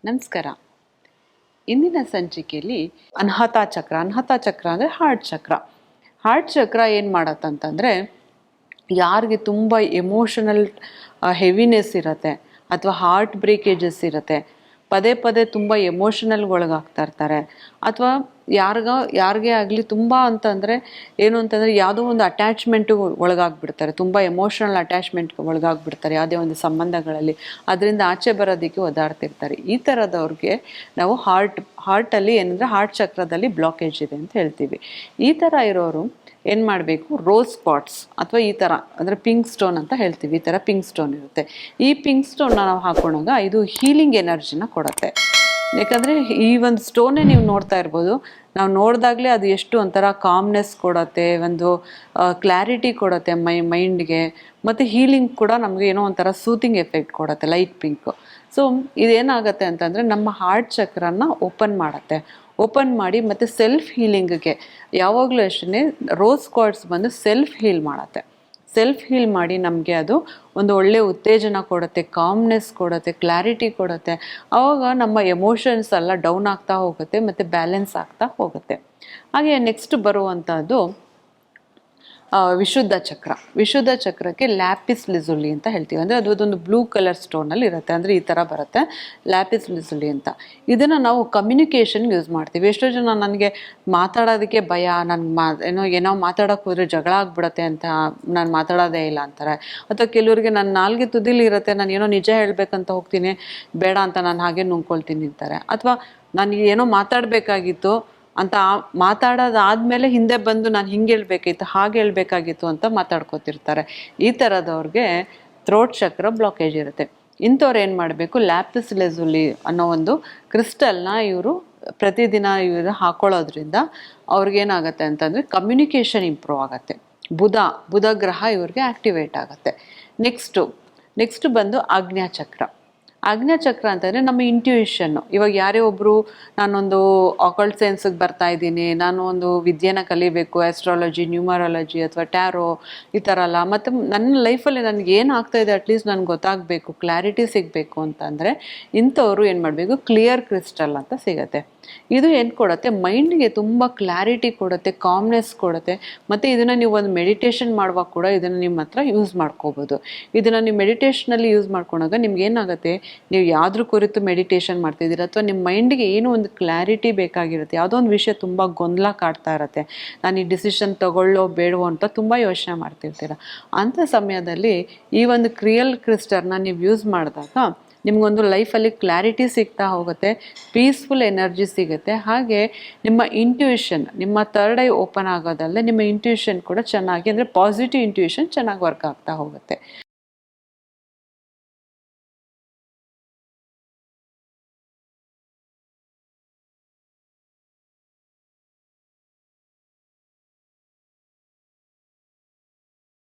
ನಮಸ್ಕಾರ. ಇಂದಿನ ಸಂಚಿಕೆಯಲ್ಲಿ ಅನಾಹತ ಚಕ್ರ ಅಂದರೆ ಹಾರ್ಟ್ ಚಕ್ರ ಏನು ಮಾಡತ್ತಂತಂದರೆ, ಯಾರಿಗೆ ತುಂಬ ಎಮೋಷನಲ್ ಹೆವಿನೆಸ್ ಇರುತ್ತೆ ಅಥವಾ ಹಾರ್ಟ್ ಬ್ರೇಕೇಜಸ್ ಇರುತ್ತೆ, ಪದೇ ಪದೇ ತುಂಬ ಎಮೋಷನಲ್ಗೆ ಒಳಗಾಗ್ತಾ ಇರ್ತಾರೆ, ಅಥವಾ ಯಾರಿಗೇ ಆಗಲಿ ತುಂಬ ಅಂತಂದರೆ ಏನು ಅಂತಂದರೆ ಯಾವುದೋ ಒಂದು ಅಟ್ಯಾಚ್ಮೆಂಟು ಒಳಗಾಗ್ಬಿಡ್ತಾರೆ, ತುಂಬ ಎಮೋಷನಲ್ ಅಟ್ಯಾಚ್ಮೆಂಟ್ಗೆ ಒಳಗಾಗ್ಬಿಡ್ತಾರೆ ಯಾವುದೇ ಒಂದು ಸಂಬಂಧಗಳಲ್ಲಿ, ಅದರಿಂದ ಆಚೆ ಬರೋದಕ್ಕೆ ಒದ್ದಾಡ್ತಿರ್ತಾರೆ. ಈ ಥರದವ್ರಿಗೆ ನಾವು ಹಾರ್ಟಲ್ಲಿ ಏನಂದರೆ ಹಾರ್ಟ್ ಚಕ್ರದಲ್ಲಿ ಬ್ಲಾಕೇಜ್ ಇದೆ ಅಂತ ಹೇಳ್ತೀವಿ. ಈ ಥರ ಇರೋರು ಏನು ಮಾಡಬೇಕು, ರೋಸ್ ಸ್ಪಾಟ್ಸ್ ಅಥವಾ ಈ ಥರ ಅಂದರೆ ಪಿಂಕ್ ಸ್ಟೋನ್ ಅಂತ ಹೇಳ್ತೀವಿ, ಈ ಥರ ಪಿಂಕ್ ಸ್ಟೋನ್ ಇರುತ್ತೆ. ಈ ಪಿಂಕ್ ಸ್ಟೋನ್ನ ನಾವು ಹಾಕೊಂಡಾಗ ಇದು ಹೀಲಿಂಗ್ ಎನರ್ಜಿನ ಕೊಡುತ್ತೆ. ಯಾಕಂದರೆ ಈ ಒಂದು ಸ್ಟೋನೇ ನೀವು ನೋಡ್ತಾ ಇರ್ಬೋದು, ನಾವು ನೋಡಿದಾಗಲೇ ಅದು ಎಷ್ಟು ಒಂಥರ ಕಾಮ್ನೆಸ್ ಕೊಡುತ್ತೆ, ಒಂದು ಕ್ಲಾರಿಟಿ ಕೊಡುತ್ತೆ ಮೈಂಡ್ಗೆ, ಮತ್ತು ಹೀಲಿಂಗ್ ಕೂಡ ನಮಗೆ ಏನೋ ಒಂಥರ ಸೂತಿಂಗ್ ಎಫೆಕ್ಟ್ ಕೊಡುತ್ತೆ, ಲೈಟ್ ಪಿಂಕು. ಸೊ ಇದೇನಾಗುತ್ತೆ ಅಂತಂದರೆ ನಮ್ಮ ಹಾರ್ಟ್ ಚಕ್ರನ ಓಪನ್ ಮಾಡಿ ಮತ್ತು ಸೆಲ್ಫ್ ಹೀಲಿಂಗ್ಗೆ ಯಾವಾಗಲೂ ಅಷ್ಟೇ ರೋಸ್ ಕ್ವಾರ್ಟ್ಸ್ ಬಂದು ಸೆಲ್ಫ್ ಹೀಲ್ ಮಾಡಿ ನಮಗೆ ಅದು ಒಂದು ಒಳ್ಳೆಯ ಉತ್ತೇಜನ ಕೊಡುತ್ತೆ, ಕಾಮ್ನೆಸ್ ಕೊಡುತ್ತೆ, ಕ್ಲಾರಿಟಿ ಕೊಡುತ್ತೆ. ಆವಾಗ ನಮ್ಮ ಎಮೋಷನ್ಸ್ ಎಲ್ಲ ಡೌನ್ ಆಗ್ತಾ ಹೋಗುತ್ತೆ ಮತ್ತು ಬ್ಯಾಲೆನ್ಸ್ ಆಗ್ತಾ ಹೋಗುತ್ತೆ. ಹಾಗೆ ನೆಕ್ಸ್ಟ್ ಬರುವಂಥದ್ದು ವಿಶುದ್ಧ ಚಕ್ರಕ್ಕೆ ಲ್ಯಾಪಿಸ್ ಲಿಜುಲಿ ಅಂತ ಹೇಳ್ತೀವಿ. ಅಂದರೆ ಅದೊಂದು ಬ್ಲೂ ಕಲರ್ ಸ್ಟೋನಲ್ಲಿ ಇರುತ್ತೆ, ಅಂದರೆ ಈ ಥರ ಬರುತ್ತೆ ಲ್ಯಾಪಿಸ್ ಲಿಜುಲಿ ಅಂತ. ಇದನ್ನು ನಾವು ಕಮ್ಯುನಿಕೇಷನ್ಗೆ ಯೂಸ್ ಮಾಡ್ತೀವಿ. ಎಷ್ಟೋ ಜನ ನನಗೆ ಮಾತಾಡೋದಕ್ಕೆ ಭಯ, ಏನೋ ಮಾತಾಡೋಕ್ಕೆ ಹೋದರೆ ಜಗಳ ಆಗ್ಬಿಡುತ್ತೆ ಅಂತ ನಾನು ಮಾತಾಡೋದೇ ಇಲ್ಲ ಅಂತಾರೆ. ಅಥವಾ ಕೆಲವರಿಗೆ ನನ್ನ ನಾಲ್ಗೆ ತುದಿಲಿ ಇರುತ್ತೆ, ನಾನು ಏನೋ ನಿಜ ಹೇಳಬೇಕಂತ ಹೋಗ್ತೀನಿ, ಬೇಡ ಅಂತ ನಾನು ಹಾಗೆ ನುಂಗ್ಕೊಳ್ತೀನಿ ಅಂತಾರೆ. ಅಥವಾ ನನಗೆ ಏನೋ ಮಾತಾಡಬೇಕಾಗಿತ್ತು ಅಂತ ಮಾತಾಡೋದಾದಮೇಲೆ ಹಿಂದೆ ಬಂದು ನಾನು ಹಿಂಗೆ ಹೇಳ್ಬೇಕಾಗಿತ್ತು, ಹಾಗೆ ಹೇಳ್ಬೇಕಾಗಿತ್ತು ಅಂತ ಮಾತಾಡ್ಕೋತಿರ್ತಾರೆ. ಈ ಥರದವ್ರಿಗೆ ಥ್ರೋಟ್ ಚಕ್ರ ಬ್ಲಾಕೇಜ್ ಇರುತ್ತೆ. ಇಂಥವ್ರು ಏನು ಮಾಡಬೇಕು, ಲ್ಯಾಪಿಸ್ ಲೆಜುಲಿ ಅನ್ನೋ ಒಂದು ಕ್ರಿಸ್ಟಲ್ನ ಇವರು ಪ್ರತಿದಿನ ಹಾಕೊಳ್ಳೋದ್ರಿಂದ ಅವ್ರಿಗೇನಾಗುತ್ತೆ ಅಂತಂದರೆ ಕಮ್ಯುನಿಕೇಷನ್ ಇಂಪ್ರೂವ್ ಆಗುತ್ತೆ. ಬುಧ ಗ್ರಹ ಇವ್ರಿಗೆ ಆ್ಯಕ್ಟಿವೇಟ್ ಆಗುತ್ತೆ. ನೆಕ್ಸ್ಟು ಬಂದು ಆಜ್ಞಾಚಕ್ರ ಅಂತಂದರೆ ನಮ್ಮ ಇಂಟ್ಯೂಷನ್ನು. ಇವಾಗ ಯಾರೇ ಒಬ್ಬರು ನಾನೊಂದು ಆಕಲ್ಟ್ ಸೈನ್ಸಿಗೆ ಬರ್ತಾ ಇದ್ದೀನಿ, ನಾನು ಒಂದು ವಿದ್ಯೆನ ಕಲಿಬೇಕು, ಆಸ್ಟ್ರಾಲಜಿ, ನ್ಯೂಮರಾಲಜಿ ಅಥವಾ ಟ್ಯಾರೋ ಈ ಥರ ಅಲ್ಲ, ಮತ್ತು ನನ್ನ ಲೈಫಲ್ಲಿ ನನಗೆ ಏನು ಆಗ್ತಾಯಿದೆ ಅಟ್ಲೀಸ್ಟ್ ನನಗೆ ಗೊತ್ತಾಗಬೇಕು, ಕ್ಲಾರಿಟಿ ಸಿಗಬೇಕು ಅಂತಂದರೆ ಇಂಥವ್ರು ಏನು ಮಾಡಬೇಕು, ಕ್ಲಿಯರ್ ಕ್ರಿಸ್ಟಲ್ ಅಂತ ಸಿಗುತ್ತೆ. ಇದು ಏನು ಕೊಡುತ್ತೆ, ಮೈಂಡ್ಗೆ ತುಂಬ ಕ್ಲಾರಿಟಿ ಕೊಡುತ್ತೆ, ಕಾಮ್ನೆಸ್ ಕೊಡುತ್ತೆ. ಮತ್ತು ಇದನ್ನು ನೀವು ಒಂದು ಮೆಡಿಟೇಷನ್ ಮಾಡುವಾಗ ಕೂಡ ಇದನ್ನು ನಿಮ್ಮ ಹತ್ರ ಯೂಸ್ ಮಾಡ್ಕೋಬೋದು. ಇದನ್ನು ನೀವು ಮೆಡಿಟೇಷನಲ್ಲಿ ಯೂಸ್ ಮಾಡ್ಕೊಂಡಾಗ ನಿಮ್ಗೆ ಏನಾಗುತ್ತೆ, ನೀವು ಯಾವುದ್ರ ಕುರಿತು ಮೆಡಿಟೇಷನ್ ಮಾಡ್ತಿದ್ದೀರ ಅಥವಾ ನಿಮ್ಮ ಮೈಂಡ್ಗೆ ಏನೋ ಒಂದು ಕ್ಲಾರಿಟಿ ಬೇಕಾಗಿರುತ್ತೆ, ಯಾವುದೋ ಒಂದು ವಿಷಯ ತುಂಬ ಗೊಂದಲ ಕಾಡ್ತಾ ಇರುತ್ತೆ, ನಾನು ಈ ಡಿಸಿಷನ್ ತಗೊಳ್ಳೋ ಬೇಡವೋ ಅಂತ ತುಂಬ ಯೋಚನೆ ಮಾಡ್ತಿರ್ತೀರ. ಅಂಥ ಸಮಯದಲ್ಲಿ ಈ ಒಂದು ಕ್ರಿಸ್ಟಲ್ನ ನೀವು ಯೂಸ್ ಮಾಡಿದಾಗ ನಿಮಗೊಂದು ಲೈಫಲ್ಲಿ ಕ್ಲಾರಿಟಿ ಸಿಗ್ತಾ ಹೋಗುತ್ತೆ, ಪೀಸ್ಫುಲ್ ಎನರ್ಜಿ ಸಿಗುತ್ತೆ. ಹಾಗೆ ನಿಮ್ಮ ಇಂಟ್ಯೂಷನ್, ನಿಮ್ಮ ಥರ್ಡ್ ಐ ಓಪನ್ ಆಗೋದಲ್ಲದೆ ನಿಮ್ಮ ಇಂಟ್ಯೂಷನ್ ಕೂಡ ಚೆನ್ನಾಗಿ, ಅಂದರೆ ಪಾಸಿಟಿವ್ ಇಂಟ್ಯೂಷನ್ ಚೆನ್ನಾಗಿ ವರ್ಕ್ ಆಗ್ತಾ ಹೋಗುತ್ತೆ.